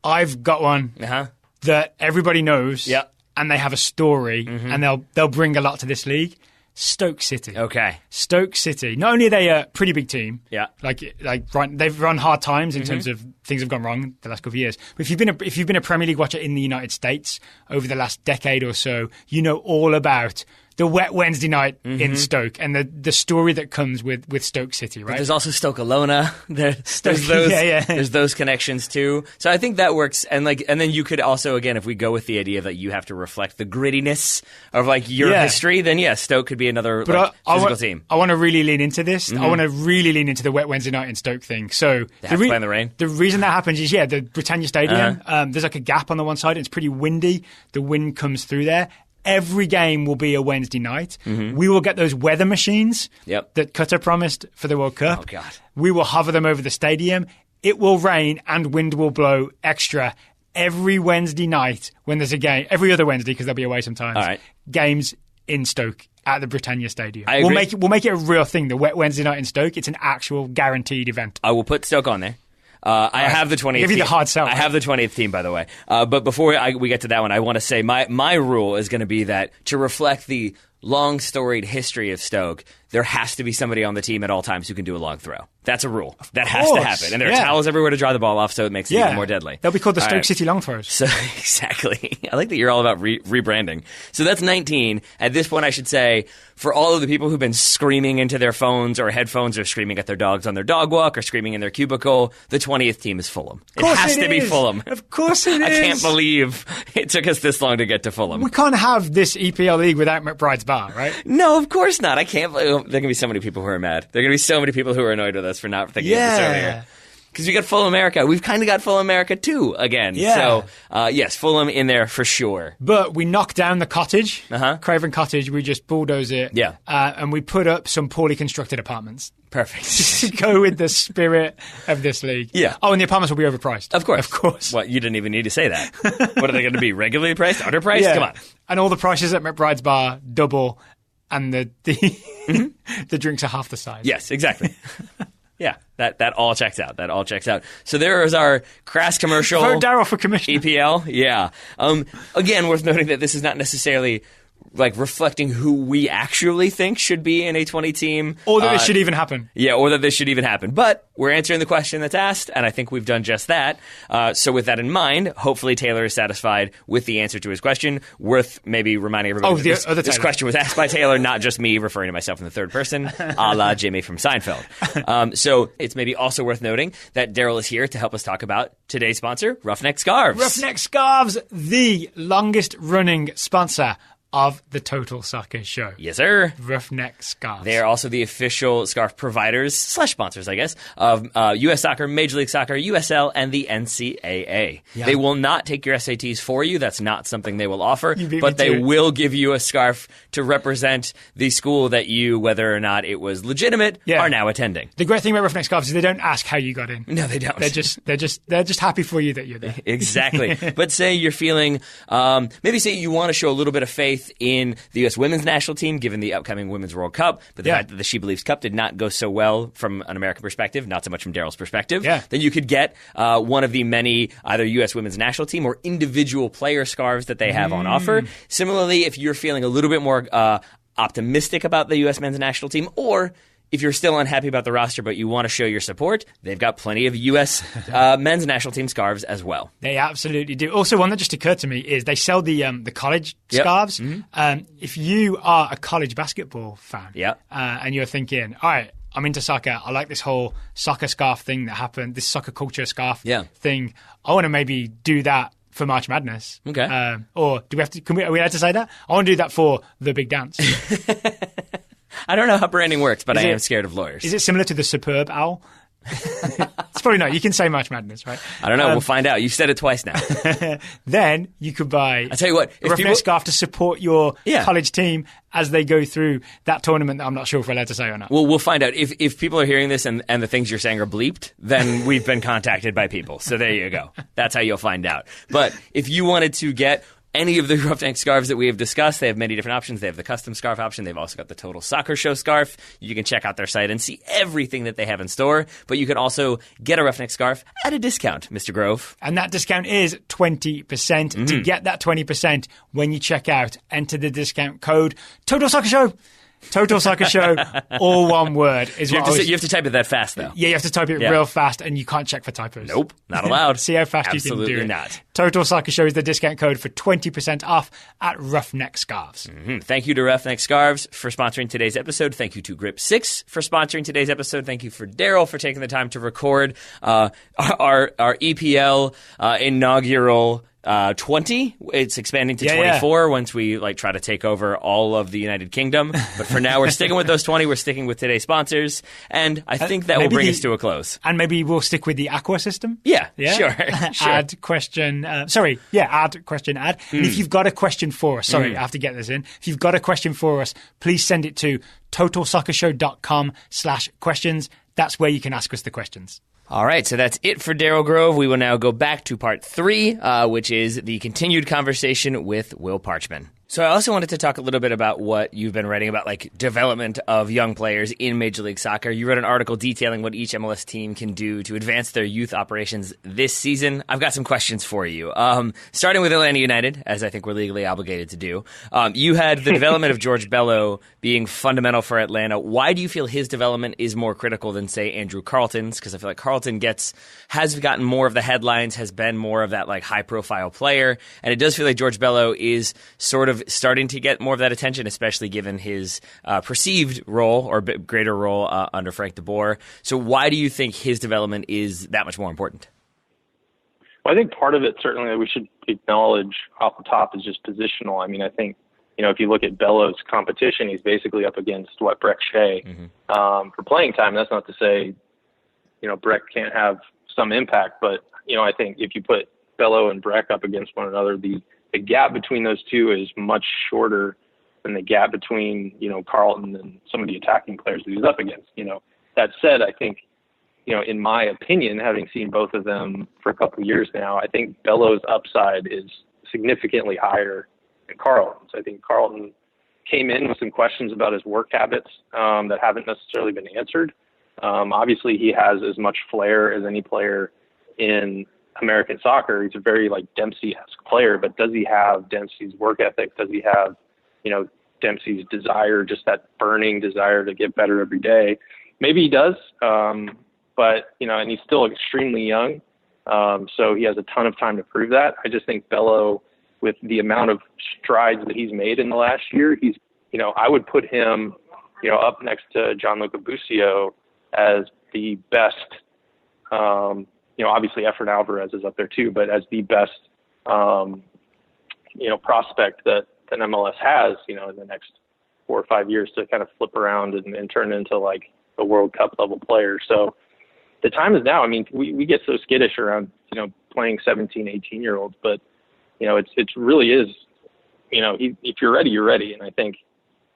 C: I've got one
A: Uh-huh.
C: that everybody knows.
A: Yep.
C: And they have a story, and they'll bring a lot to this league. Stoke City.
A: Okay.
C: Stoke City. Not only are they a pretty big team,
A: Yeah.
C: they've run hard times in terms of things have gone wrong the last couple of years. But if you've been a Premier League watcher in the United States over the last decade or so, you know all about the wet Wednesday night in Stoke and the story that comes with Stoke City, right?
A: There's also Stoke Alona. There's those,
C: yeah.
A: There's those connections too. So I think that works. And then you could also, again, if we go with the idea that you have to reflect the grittiness of like your history, then yeah, Stoke could be another physical team.
C: I want to really lean into this. I want to really lean into the wet Wednesday night in Stoke thing. So
A: They have to play in the rain.
C: The reason that happens is the Britannia Stadium. There's like a gap on the one side. It's pretty windy. The wind comes through there. Every game will be a Wednesday night. We will get those weather machines that Qatar promised for the World Cup.
A: Oh, God.
C: We will hover them over the stadium. It will rain and wind will blow extra every Wednesday night when there's a game. Every other Wednesday, because they'll be away sometimes.
A: All right.
C: Games in Stoke at the Britannia Stadium.
A: I
C: We'll
A: agree.
C: make it a real thing. The wet Wednesday night in Stoke. It's an actual guaranteed event.
A: I will put Stoke on there. I have the 20th
C: Give you
A: team.
C: the hard sell.
A: I have the 20th team, by the way. But before we get to that one, I want to say my rule is going to be that to reflect the long storied history of Stoke, there has to be somebody on the team at all times who can do a long throw. That's a rule. That has to happen. And there are towels everywhere to dry the ball off, so it makes it even more deadly.
C: They'll be called the
A: All
C: Stoke
A: right.
C: City Long Throws.
A: So exactly. I like that you're all about rebranding. So that's 19. At this point, I should say, for all of the people who've been screaming into their phones or headphones or screaming at their dogs on their dog walk or screaming in their cubicle, the 20th team is Fulham. It has to be Fulham.
C: Of course it is.
A: I can't believe it took us this long to get to Fulham.
C: We can't have this EPL league without McBride's Bar, right?
A: No, of course not. I can't believe there are going to be so many people who are mad. There are going to be so many people who are annoyed with us for not thinking of this earlier. Because we got Full America. We've kind of got Full America too again.
C: Yeah.
A: So, yes, Fulham in there for sure.
C: But we knocked down the cottage,
A: Uh-huh.
C: Craven Cottage. We just bulldoze it.
A: Yeah.
C: And we put up some poorly constructed apartments
A: Perfect.
C: to go with the spirit of this league.
A: Yeah.
C: Oh, and the apartments will be overpriced.
A: Of course.
C: Of course.
A: What, you didn't even need to say that. What are they going to be? Regularly priced? Underpriced?
C: Yeah.
A: Come on.
C: And all the prices at McBride's Bar double, and the the drinks are half the size.
A: Yes, exactly. Yeah, that all checks out. That all checks out. So there is our crass commercial.
C: Vote Daryl for commissioner.
A: EPL, yeah. Again, worth noting that this is not necessarily like reflecting who we actually think should be in a 20 team.
C: Or that it should even happen.
A: Yeah, or that this should even happen. But we're answering the question that's asked, and I think we've done just that. So with that in mind, hopefully Taylor is satisfied with the answer to his question. Worth maybe reminding everybody that this question was asked by Taylor, not just me referring to myself in the third person, a la Jimmy from Seinfeld. So it's maybe also worth noting that Daryl is here to help us talk about today's sponsor, Roughneck Scarves.
C: Roughneck Scarves, the longest running sponsor of the Total Soccer Show.
A: Yes, sir.
C: Roughneck scarves.
A: They are also the official scarf providers / sponsors, I guess, of U.S. Soccer, Major League Soccer, USL, and the NCAA. Yeah. They will not take your SATs for you. That's not something they will offer. But they will give you a scarf to represent the school that you, whether or not it was legitimate, are now attending.
C: The great thing about Roughneck scarves is they don't ask how you got in.
A: No, they don't.
C: They're just happy for you that you're there.
A: Exactly. But say you're feeling, maybe say you want to show a little bit of faith in the U.S. women's national team, given the upcoming Women's World Cup, but the fact that the She Believes Cup did not go so well from an American perspective, not so much from Daryl's perspective, then you could get one of the many either U.S. women's national team or individual player scarves that they have on offer. Similarly, if you're feeling a little bit more optimistic about the U.S. men's national team, or if you're still unhappy about the roster but you want to show your support, they've got plenty of U.S. men's national team scarves as well.
C: They absolutely do. Also, one that just occurred to me is they sell the college scarves. If you are a college basketball fan and you're thinking, all right, I'm into soccer, I like this whole soccer scarf thing that happened, this soccer culture scarf thing, I want to maybe do that for March Madness.
A: Okay.
C: Or do we have to? Are we allowed to say that? I want to do that for the big dance.
A: I don't know how branding works, but I am scared of lawyers.
C: Is it similar to the superb owl? It's probably not. You can say March Madness, right?
A: I don't know. We'll find out. You've said it twice now.
C: Then you could buy
A: I tell you what,
C: a roughneck scarf to support your college team as they go through that tournament that I'm not sure if we're allowed to say or not.
A: Well, we'll find out. If people are hearing this and the things you're saying are bleeped, then we've been contacted by people. So there you go. That's how you'll find out. But if you wanted to get any of the roughneck scarves that we have discussed, they have many different options. They have the custom scarf option. They've also got the Total Soccer Show scarf. You can check out their site and see everything that they have in store. But you can also get a roughneck scarf at a discount, Mr. Grove.
C: And that discount is 20%. To get that 20% when you check out, enter the discount code Total Soccer Show. Total Soccer Show, all one word.
A: You have to type it that fast, though.
C: Yeah, you have to type it real fast, and you can't check for typos.
A: Nope, not allowed.
C: See how fast
A: Absolutely
C: you can do it.
A: Not.
C: Total Soccer Show is the discount code for 20% off at Roughneck Scarves.
A: Thank you to Roughneck Scarves for sponsoring today's episode. Thank you to Grip 6 for sponsoring today's episode. Thank you for Daryl for taking the time to record our EPL inaugural 20. It's expanding to 24 once we try to take over all of the United Kingdom. But for now, we're sticking with those 20. We're sticking with today's sponsors. And I think that will bring us to a close.
C: And maybe we'll stick with the Aqua system?
A: Yeah. Sure.
C: Add question. Add question. And if you've got a question for us, I have to get this in. If you've got a question for us, please send it to totalsoccershow.com/questions. That's where you can ask us the questions.
A: All right, so that's it for Daryl Grove. We will now go back to part 3, which is the continued conversation with Will Parchman. So I also wanted to talk a little bit about what you've been writing about, development of young players in Major League Soccer. You wrote an article detailing what each MLS team can do to advance their youth operations this season. I've got some questions for you. Starting with Atlanta United, as I think we're legally obligated to do. You had the development of George Bello being fundamental for Atlanta. Why do you feel his development is more critical than, say, Andrew Carleton's? Because I feel like Carleton has gotten more of the headlines, has been more of that high-profile player, and it does feel like George Bello is sort of starting to get more of that attention, especially given his perceived role or greater role under Frank de Boer. So why do you think his development is that much more important?
B: Well, I think part of it certainly that we should acknowledge off the top is just positional. I mean, I think, if you look at Bello's competition, he's basically up against Breck Shea for playing time. That's not to say, Breck can't have some impact, but, I think if you put Bello and Breck up against one another, the gap between those two is much shorter than the gap between, Carlton and some of the attacking players that he's up against. That said, I think, in my opinion, having seen both of them for a couple of years now, I think Bello's upside is significantly higher than Carlton's. I think Carlton came in with some questions about his work habits that haven't necessarily been answered. Obviously, he has as much flair as any player in American soccer. He's a very Dempsey-esque player, but does he have Dempsey's work ethic? Does he have, Dempsey's desire, just that burning desire to get better every day? Maybe he does, but, and he's still extremely young, so he has a ton of time to prove that. I just think Bello, with the amount of strides that he's made in the last year, he's, I would put him, up next to Gianluca Busio as the best, obviously Efrain Alvarez is up there too, but as the best, prospect that than MLS has, in the next 4 or 5 years to kind of flip around and turn into like a World Cup level player. So the time is now. I mean, we get so skittish around, playing 17, 18-year-olds, but, it really is, if you're ready, you're ready. And I think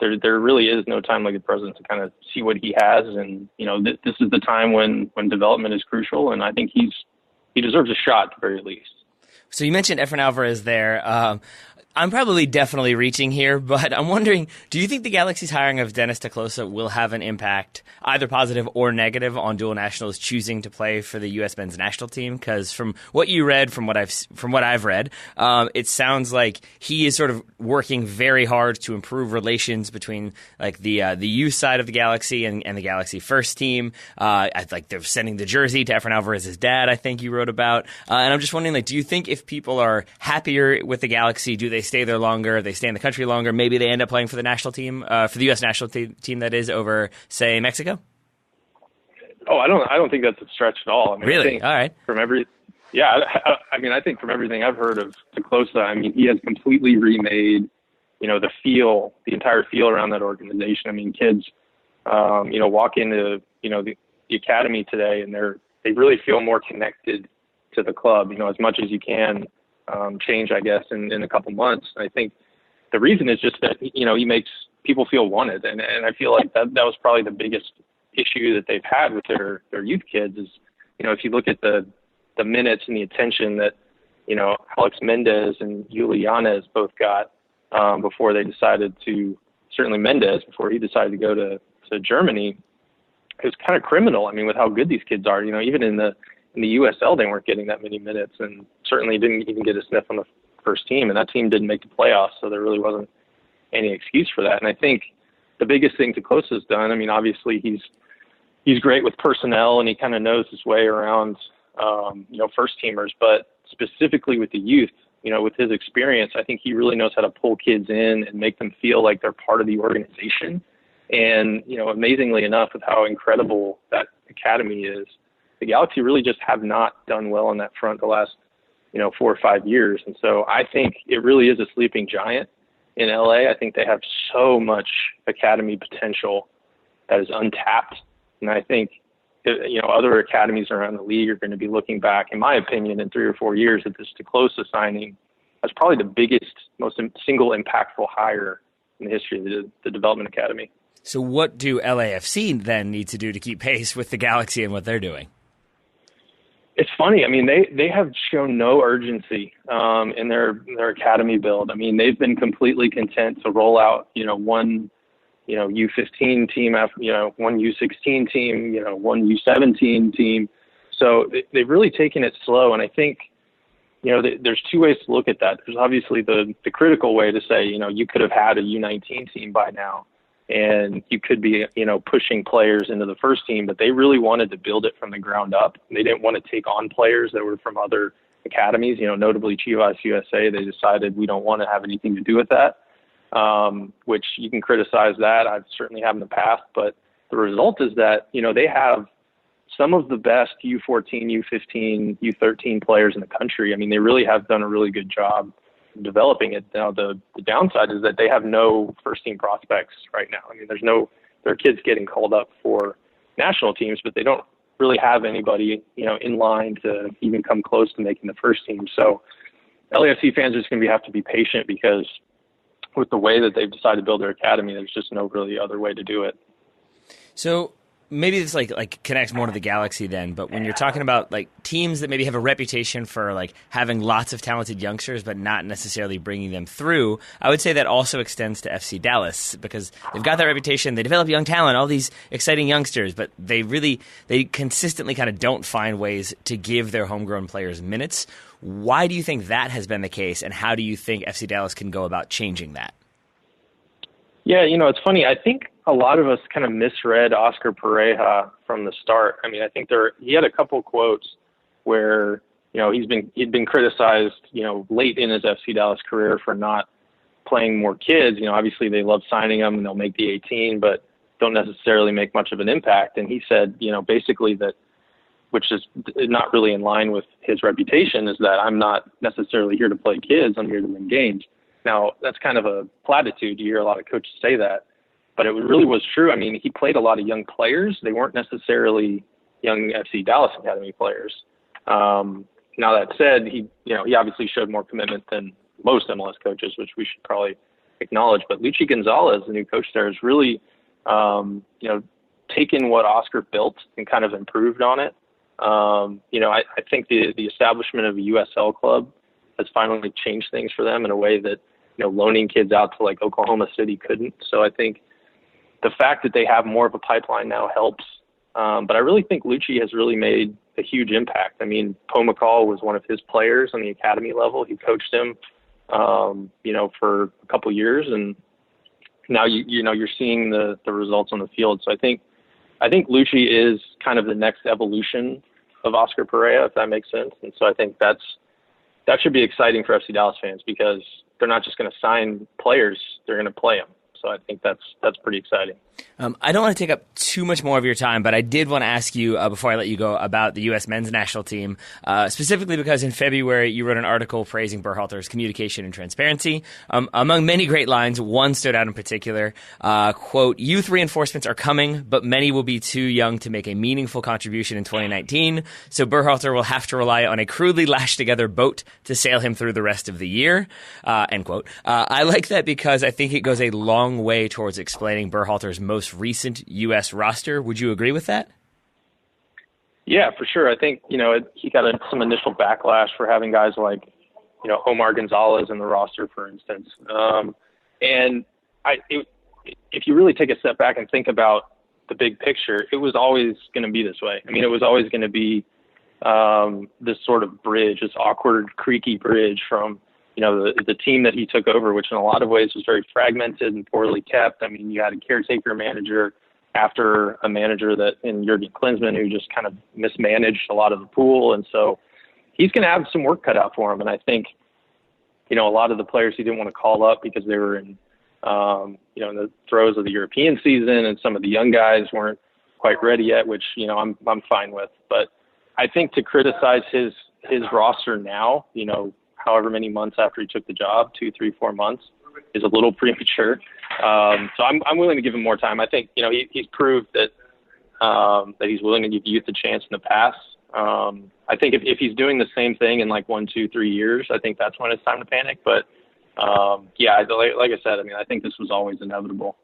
B: there really is no time like the present to kind of see what he has. And, this is the time when development is crucial. And I think he deserves a shot at the very least.
A: So you mentioned Efrain Alvarez there. I'm probably definitely reaching here, but I'm wondering, do you think the Galaxy's hiring of Dennis Teclosa will have an impact, either positive or negative, on dual nationals choosing to play for the U.S. men's national team? Because from what you read, from what I've read, it sounds like he is sort of working very hard to improve relations between like the youth side of the Galaxy and the Galaxy first team. Like they're sending the jersey to Efrain Alvarez's dad, I think you wrote about. And I'm just wondering, like, do you think if people are happier with the Galaxy, do they stay there longer, they stay in the country longer, maybe they end up playing for the national team, for the U.S. national team that is, over, say, Mexico?
B: Oh, I don't think that's a stretch at all. I mean,
A: really?
B: I think
A: all right.
B: I think from everything I've heard of Teclosa, I mean, he has completely remade, the entire feel around that organization. I mean, kids, walk into, the academy today and they really feel more connected to the club, as much as you can change, I guess, in a couple months. And I think the reason is just that, he makes people feel wanted. And I feel like that was probably the biggest issue that they've had with their youth kids is, if you look at the minutes and the attention that, Alex Mendez and Yuli Yanez both got before they decided to, certainly Mendez, before he decided to go to Germany, it was kind of criminal. I mean, with how good these kids are, even in the USL, they weren't getting that many minutes and certainly didn't even get a sniff on the first team. And that team didn't make the playoffs, so there really wasn't any excuse for that. And I think the biggest thing Teclosa's done, I mean, obviously he's great with personnel and he kind of knows his way around, first teamers, but specifically with the youth, with his experience, I think he really knows how to pull kids in and make them feel like they're part of the organization. And, amazingly enough, with how incredible that academy is, the Galaxy really just have not done well on that front the last, 4 or 5 years. And so I think it really is a sleeping giant in LA. I think they have so much academy potential that is untapped. And I think, other academies around the league are going to be looking back, in my opinion, in 3 or 4 years at this Teclosa signing as probably the biggest, most single impactful hire in the history of the Development Academy.
A: So what do LAFC then need to do to keep pace with the Galaxy and what they're doing?
B: It's funny. I mean, they have shown no urgency in their academy build. I mean, they've been completely content to roll out, one, U15 team after, one U16 team, one U17 team. So they've really taken it slow. And I think, there's two ways to look at that. There's obviously the critical way to say, you could have had a U19 team by now. And you could be, pushing players into the first team, but they really wanted to build it from the ground up. They didn't want to take on players that were from other academies, notably Chivas USA. They decided we don't want to have anything to do with that, which you can criticize that. I've certainly have in the past, but the result is that, they have some of the best U14, U15, U13 players in the country. I mean, they really have done a really good job developing it. Now, the downside is that they have no first team prospects right now. I mean, there are kids getting called up for national teams, but they don't really have anybody, in line to even come close to making the first team. So LAFC fans are just going to have to be patient because with the way that they've decided to build their academy, there's just no really other way to do it.
A: So maybe this like connects more to the Galaxy then, but when you're talking about like teams that maybe have a reputation for like having lots of talented youngsters but not necessarily bringing them through, I would say that also extends to FC Dallas because they've got that reputation. They develop young talent, all these exciting youngsters, but they consistently kind of don't find ways to give their homegrown players minutes. Why do you think that has been the case, and how do you think FC Dallas can go about changing that?
B: Yeah, it's funny. I think a lot of us kind of misread Oscar Pareja from the start. I mean, I think he had a couple quotes where, he'd been criticized, late in his FC Dallas career for not playing more kids. Obviously they love signing them and they'll make the 18, but don't necessarily make much of an impact. And he said, basically that, which is not really in line with his reputation, is that I'm not necessarily here to play kids. I'm here to win games. Now, that's kind of a platitude. You hear a lot of coaches say that, but it really was true. I mean, he played a lot of young players. They weren't necessarily young FC Dallas Academy players. Now that said, he obviously showed more commitment than most MLS coaches, which we should probably acknowledge. But Luchi Gonzalez, the new coach there, has really, taken what Oscar built and kind of improved on it. I think the establishment of a USL club has finally changed things for them in a way that, loaning kids out to like Oklahoma City couldn't. So I think the fact that they have more of a pipeline now helps. But I really think Luchi has really made a huge impact. I mean, Poe McCall was one of his players on the academy level. He coached him, for a couple years, and now you're seeing the results on the field. So I think Luchi is kind of the next evolution of Oscar Perea, if that makes sense. And so I think that should be exciting for FC Dallas fans, because they're not just going to sign players, they're going to play them. So I think that's pretty exciting.
A: I don't want to take up too much more of your time, but I did want to ask you before I let you go about the U.S. men's national team, specifically because in February you wrote an article praising Berhalter's communication and transparency. Among many great lines, one stood out in particular. Quote, "Youth reinforcements are coming, but many will be too young to make a meaningful contribution in 2019, so Berhalter will have to rely on a crudely lashed together boat to sail him through the rest of the year." End quote. I like that because I think it goes a long way towards explaining Berhalter's most recent U.S. roster. Would you agree with that?
B: Yeah, for sure. I think, he got some initial backlash for having guys like, Omar Gonzalez in the roster, for instance. If you really take a step back and think about the big picture, it was always going to be this way. I mean, it was always going to be this sort of bridge, this awkward, creaky bridge from, the team that he took over, which in a lot of ways was very fragmented and poorly kept. I mean, you had a caretaker manager after a manager in Jurgen Klinsmann, who just kind of mismanaged a lot of the pool. And so he's going to have some work cut out for him. And I think, a lot of the players he didn't want to call up because they were in the throes of the European season, and some of the young guys weren't quite ready yet, which, I'm fine with. But I think to criticize his roster now, however many months after he took the job, 2, 3, 4 months, is a little premature. So I'm willing to give him more time. I think, he's proved that he's willing to give youth a chance in the past. I think if he's doing the same thing in like 1, 2, 3 years, I think that's when it's time to panic. But like I said, I mean, I think this was always inevitable.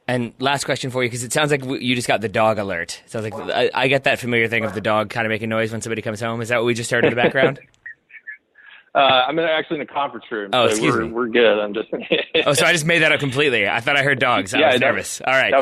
A: And last question for you, because it sounds like you just got the dog alert. It sounds like I get that familiar thing of the dog kind of making noise when somebody comes home. Is that what we just heard in the background?
B: I'm actually in the conference room.
A: Oh,
B: so
A: excuse me.
B: We're good. I'm just.
A: So I just made that up completely. I thought I heard dogs. I was nervous. All right.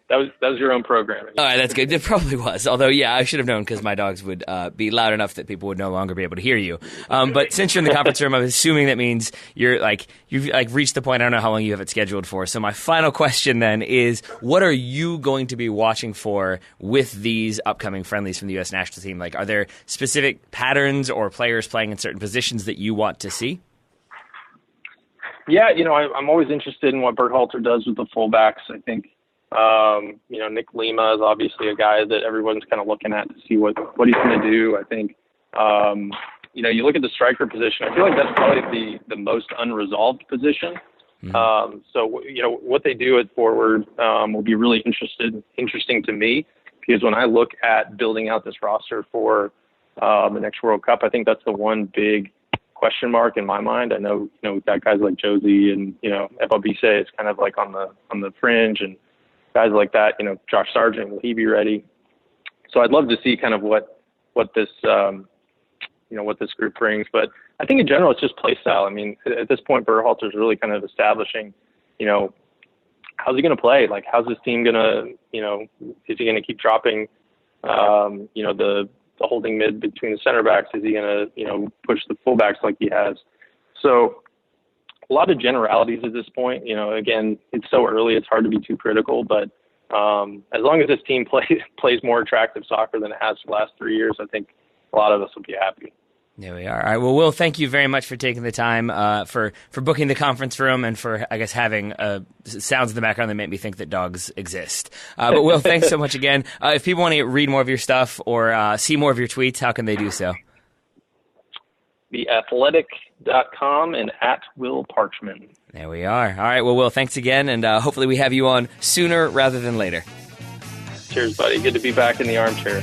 B: That was your own programming.
A: All right, that's good. It probably was. Although, yeah, I should have known because my dogs would be loud enough that people would no longer be able to hear you. But since you're in the conference room, I'm assuming that means you've reached the point. I don't know how long you have it scheduled for. So my final question then is, what are you going to be watching for with these upcoming friendlies from the U.S. national team? Like, are there specific patterns or players playing in certain positions that you want to see?
B: Yeah, I'm always interested in what Berhalter does with the fullbacks. I think. Nick Lima is obviously a guy that everyone's kind of looking at to see what he's going to do. I think, you look at the striker position, I feel like that's probably the most unresolved position. Mm-hmm. So what they do at forward will be really interesting to me, because when I look at building out this roster for the next World Cup, I think that's the one big question mark in my mind. I know, we've got guys like Josie and, FLBC, it's kind of like on the fringe, and guys like that, Josh Sargent, will he be ready? So I'd love to see kind of what this, what this group brings. But I think in general, it's just play style. I mean, at this point, Berhalter's really kind of establishing, how's he going to play? Like, how's this team going to, is he going to keep dropping, the holding mid between the center backs? Is he going to, push the fullbacks like he has? So a lot of generalities at this point. Again, it's so early, it's hard to be too critical, but as long as this team plays more attractive soccer than it has for the last 3 years, I think a lot of us will be happy.
A: There we are. All right. Well, Will, thank you very much for taking the time, for booking the conference room, and for, I guess, having sounds in the background that make me think that dogs exist. But Will, thanks so much again. If people want to read more of your stuff or see more of your tweets, how can they do so?
B: The Athletic MLS.com and at Will Parchman.
A: There we are. All right. Well, Will, thanks again, and hopefully we have you on sooner rather than later.
B: Cheers, buddy. Good to be back in the armchair.